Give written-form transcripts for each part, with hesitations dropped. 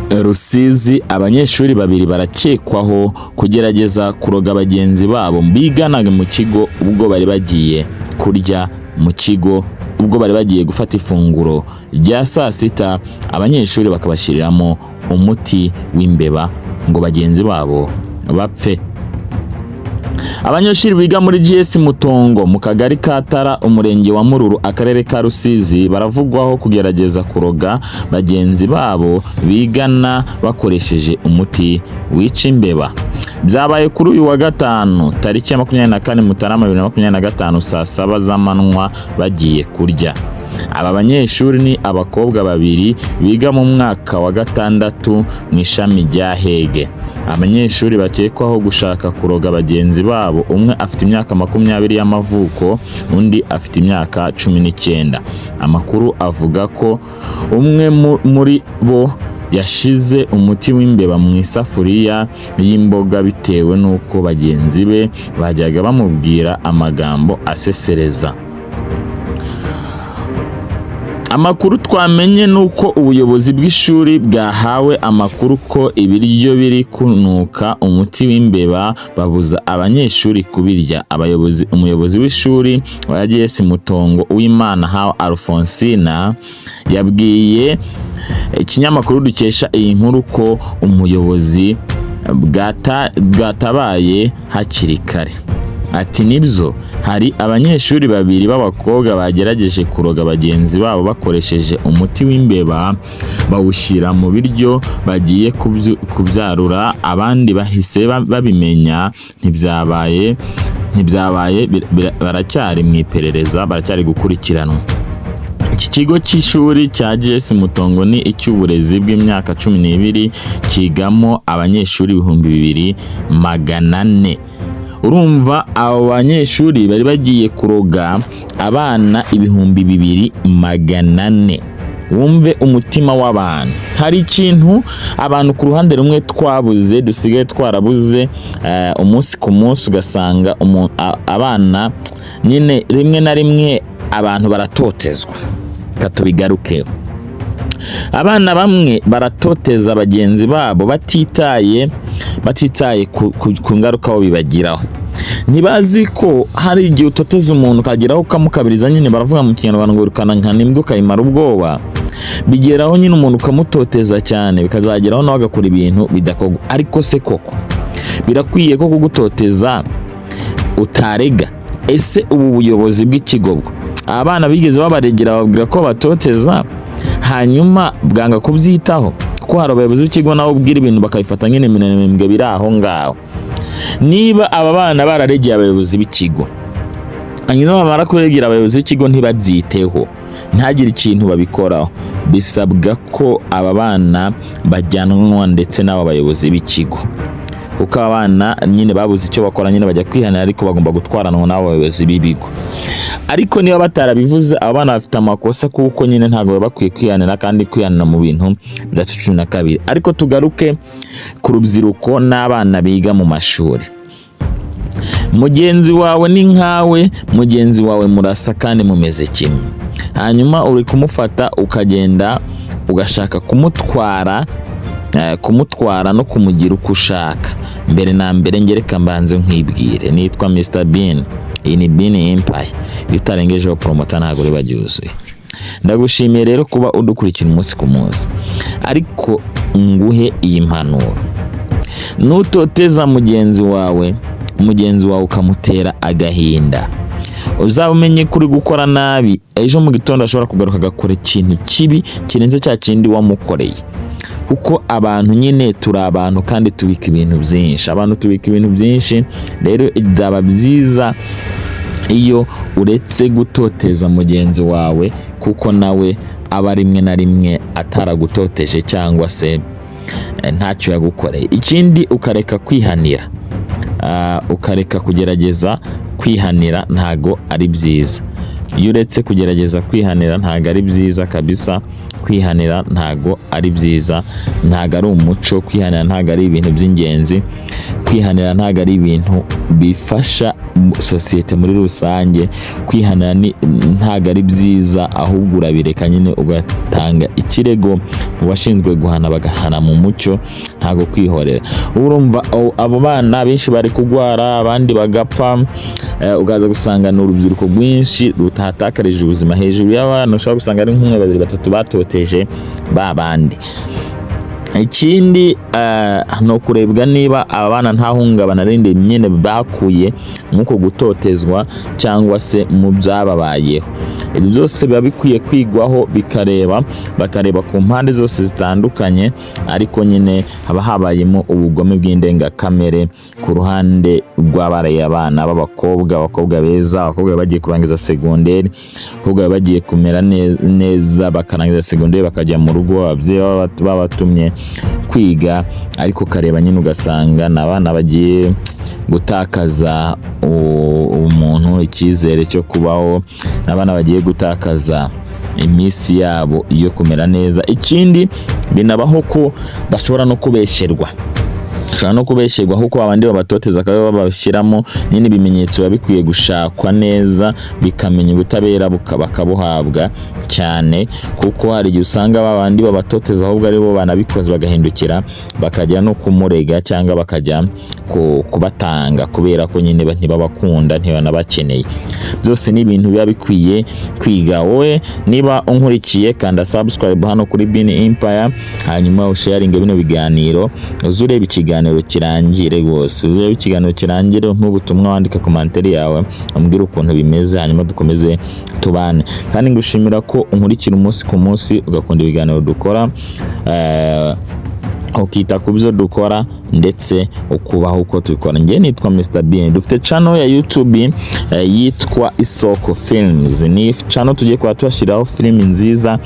Rusizi, abanyeshuri babiri barakekwaho kugerageza kuroga bagenzi babo biganaga mu kigo ubwo bari bagiye kurya mu kigo, ubwo bari bagiye gufata ifunguro rya saa sita, abanyeshuri bakabashyiriramo umuti w'imbeba ngo bagenzi babo bapfe. Abanyeshuri biga muri GS Mutongo mu kagari ka Tara, umurenge wa Mururu, akarere ka Rusizi, baravugwaho kugerageza kuroga bagenzi babo bigana bakoresheje umuti wica imbeba. Byabaye kuri uyu wa gatanu tariki ya 24 Mutarama 2025 saa 7 z'amanywa bagiye kurya. Aba banyeshuri ni abakobwa babiri biga mu mwaka wa gatandatu mu ishami rya Hege. Abanyeshuri bakekwaho gushaka kuroga bagenzi babo, umwe afite imyaka 20 y'amavuko, undi afite imyaka 19. Amakuru avuga ko umwe muri bo yashize umuti w'imbeba mu isafuriya y'imboga bitewe n'uko bagenzi be bajyaga bamubwira amagambo asesereza. Amakuru twamenye nuko ubuyobozi bw'ishuri bwahawe amakuru ko ibiryo biri kunuka umuti w'imbeba, babuza abanyeshuri kubirya. Umuyobozi w'ishuri wa GS Mutongo Uwimana Hawa Alfonsina yabwiye ikinyamakuru dukesha iyi nkuru ko umuyobozi bwatabaye hakiri kare. Ati nibyo hari abanyeshuri babiri b'abakobwa bagerageje kuroga bagenzi babo bakoresheje umuti w'imbeba, bawushyira mu biryo bagiye kubyarura, abandi bahise babimenya ntibyabaye baracyari mu iperereza, baracyari gukurikiranwa. Iki kigo cy'ishuri cya GS Mutongo ni icy'uburezi bw'imyaka 12 kigamo abanyeshuri 2400. Urumva abo banyeshuri bari bagiye kuroga abana 2400. Wumve umutima w'abantu. Hari ikintu abantu ku ruhande rumwe twabuze, dusigaye twarabuze umunsi ku munsi, ugasanga abana nyine rimwe na rimwe abantu baratotezwa. Katubigarukeho. Abana bamwe baratoteza bagenzi babo batitaye ku ngaruka aho bibagiraho. Ntibazi ko hari igihe utoteza umuntu ukageraho ukamukabiriza, nyine baravuga mu Kinyarwanda ngo urukana nka n'imbwa ukayimara ubwoba. Bigeraho nyine umuntu ukamutoteza cyane, bikazageraho nawe agakora ibintu bidakogwa. Ariko se koko birakwiye ko kugutoteza utarega? Ese ubu buyobozi bw'ikigo bwo abana bigeze babaregera babwira ko batoteza, hanyuma bwanga kubyitaho? Ko hari abayobozi b'ikigo nabo ubwira ibintu bakabifata nyine minembwe biri aho ngaho. Niba aba bana bararegeye abayobozi b'ikigo, hanyuma bamara kuregera abayobozi b'ikigo ntibabyiteho, ntagire ikintu babikoraho, bisabwa ko aba bana bajyanwa ndetse n'abo bayobozi b'ikigo, kuko abana nyine babuze icyo bakora, nyine bajya kwihanira, ariko bagomba gutwaranwa n'abo bayobozi b'ibigo. Ariko niba batarabivuze, abana bafite amakosa, kuko nyine ntabwo baba bakwiye kwihanira, kandi kwihanira mu bintu bya 12. Ariko tugaruke ku rubyiruko n'abana biga mu mashuri. Mugenzi wawe ni nkawe, mugenzi wawe murasa kandi mumeze kimwe, hanyuma uri kumufata ukagenda ugashaka kumutwara no kumugira uko ushaka. Mbere na mbere ngereka mbanze nkwibwire, nitwa Mr Bean. Iyi ni Bean Empire. Iyo utarengejeho promota ntabwo riba ryuzuye. Ndagushimiye rero kuba udukurikira umunsi ku munsi, ariko nguhe iyi mpanuro: nutoteza mugenzi wawe ukamutera agahinda, uzamenye kuri gukora nabi, ejo mu gitondo ashobora kugaruka agakora ikintu kibi kirenze cya kindi wamukoreye. Kuko abantu nyine turi abantu kandi tubika ibintu byinshi. Rero byaba byiza iyo uretse gutoteza mugenzi wawe, kuko nawe aba rimwe na rimwe ataragutoteje cyangwa se ntacyo yagukoreye. Ikindi ukareka kwihanira, ukareka kugerageza kwihanira, ntago ari byiza. iyo uretse kugerageza kwihanira ntago ari byiza kabisa. Kwihanira ntago ari byiza, ntago ari umuco. Kwihanira ntago ari ibintu by'ingenzi. Kwihanira ntago ari ibintu bifasha sosiyete muri rusange. Kwihanira ntago ari byiza, ahubwo urabireka nyine ugatanga ikirego mu bashinzwe guhana bagahana mu mucyo, ntago kwihorera. Urumva abo bana benshi bari kugwara, abandi bagapfa, ugaza gusanga ni urubyiruko rwinshi rutahatakarije ubuzima. Hejuru y'abana ushobora gusanga ari nk'umwe, babiri, batatu batoteje babandi. Ikindi no kurebwa niba abana nta hungabana rindi nyene bakuye nkuko gutotezwa cyangwa se mu byababayeho. Ibyo byose biba bikwiye kwigwaho, bakareba ku mpande zose zitandukanye, ariko nyine haba habayemo ubugome bw'indengakamere ku ruhande rw'abaraye abana b'abakobwa beza, abakobwa bagiye kurangiza segonderi, abakobwa bagiye kumera neza bakarangiza segonderi bakajya mu rugo, ababyeyi babatumye kwiga, ariko kareba nyine ugasanga n'abana bagiye gutakaza umuntu, icyizere cyo kubaho, n'abana bagiye gutakaza iminsi yabo iyo kumera neza. Ikindi binabaho ko bashobora no kubesherwa, kuko abandi babatoteza akaba babashyiramo nyine ibimenyetso biba bikwiye gushakwa neza, bikamenya ubutabera bakabuhabwa cyane, kuko hari igihe usanga babandi babatoteza ahubwo ari bo banabikoze bagahindukira bakajya no kumurega cyangwa bakajya kubatanga, kubera ko nyine ntibabakunda, ntibanabakeneye. Byose ni ibintu biba bikwiye kwiga. Wowe niba unkurikiye, kanda subscribe hano kuri Bean Empire, hanyuma usharinge bino biganiro, uzureba ikiganiro kirangire rwose, urebe ikiganiro kirangire, nk'ubutumwa wandika commentaire yawe umbwira ukuntu bimeze, hanyuma dukomeze tubane. Kandi ngushimira ko unkurikira umunsi ku munsi, ugakunda ibiganiro dukora, ukita ku byo dukora ndetse ukubaho uko tubikora. Ngiye nitwa Mr Bean, dufite channel ya YouTube yitwa Isoko Films. Ni channel tugiye kwa tubashiraho filimi nziza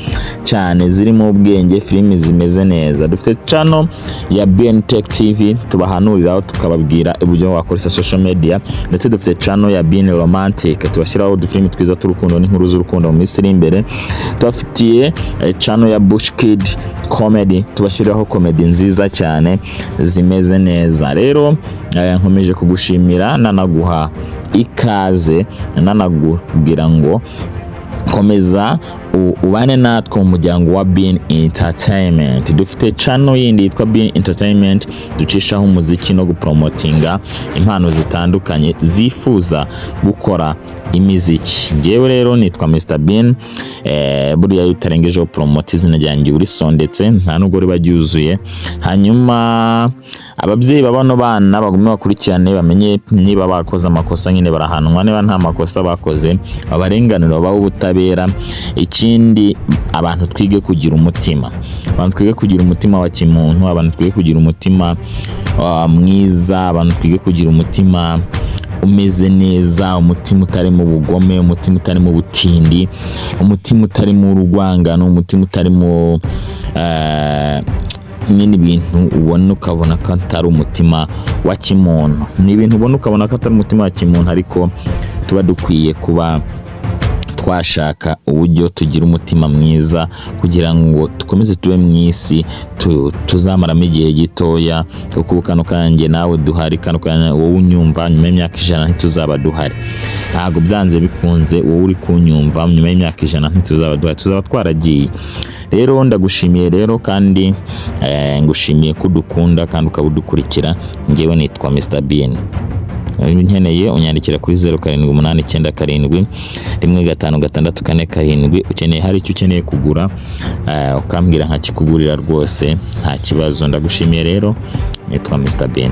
cyane zirimo ubwenge, filimi zimeze neza. Dufite channel ya Bean Tech TV tubahanuriraho tukababwira uburyo wakoresha social media, ndetse dufite channel ya Bean Romantic tubashiraho udufilimi twiza turukundo n'inkuru z'urukundo mu Misiri imbere. Tubafitiye channel ya Bush Kid Comedy tubashiraho comedy nziza cyane zimeze neza. Rero nkomeje kugushimira, nanaguha ikaze, nanakubwira ngo komeza ubane natwe mu muryango wa Bean Entertainment. Dufite channel yindi yitwa Bean Entertainment ducishaho umuziki no gupromotinga impano zitandukanye zifuza gukora imiziki. Ngewe rero nitwa Mr Bean, buriya utarengejeho promote izina ryanjye uri sondetse, nta nubwo riba ryuzuye. Hanyuma ababyeyi babano bana bagume bakurikirane, bamenye niba bakoze amakosa nyine barahanwa, niba nta makosa bakoze abarenganiro babaho ubutabera. Ikindi abantu twige kugira umutima, wa kimuntu, abantu twige kugira umutima mwiza, abantu twige kugira umutima umeze neza, umutima utari mu bugome, umutima utari mu butindi, umutima utari mu urwangano, umutima utari mu nyine ibintu ubona ukabona ko atari umutima wa kimuntu. Ni ibintu ubona ukabona ko atari umutima wa kimuntu, ariko tuba dukwiye kuba twashaka uburyo tugira umutima mwiza kugira ngo dukomeze tube mu isi tuzamaramo igihe gitoya, kuko kano kanjye nawe duhari, kano kanya wowe unyumva nyuma y'imyaka 100 ntituzaba duhari. Ntago byanze bikunze wowe uri kunyumva nyuma y'imyaka 100 ntituzaba duhari, tuzaba twaragiye. Rero ndagushimiye rero, kandi ngushimiye kudukunda kandi ukabudukurikira. Ngewe nitwa Mr Bean. Nkeneye unyandikira kuri 0787 ukeneye hari icyo ukeneye kugura, ukambwira nkakikugurira rwose nta kibazo. Ndagushimiye rero, nitwa Mr Bean.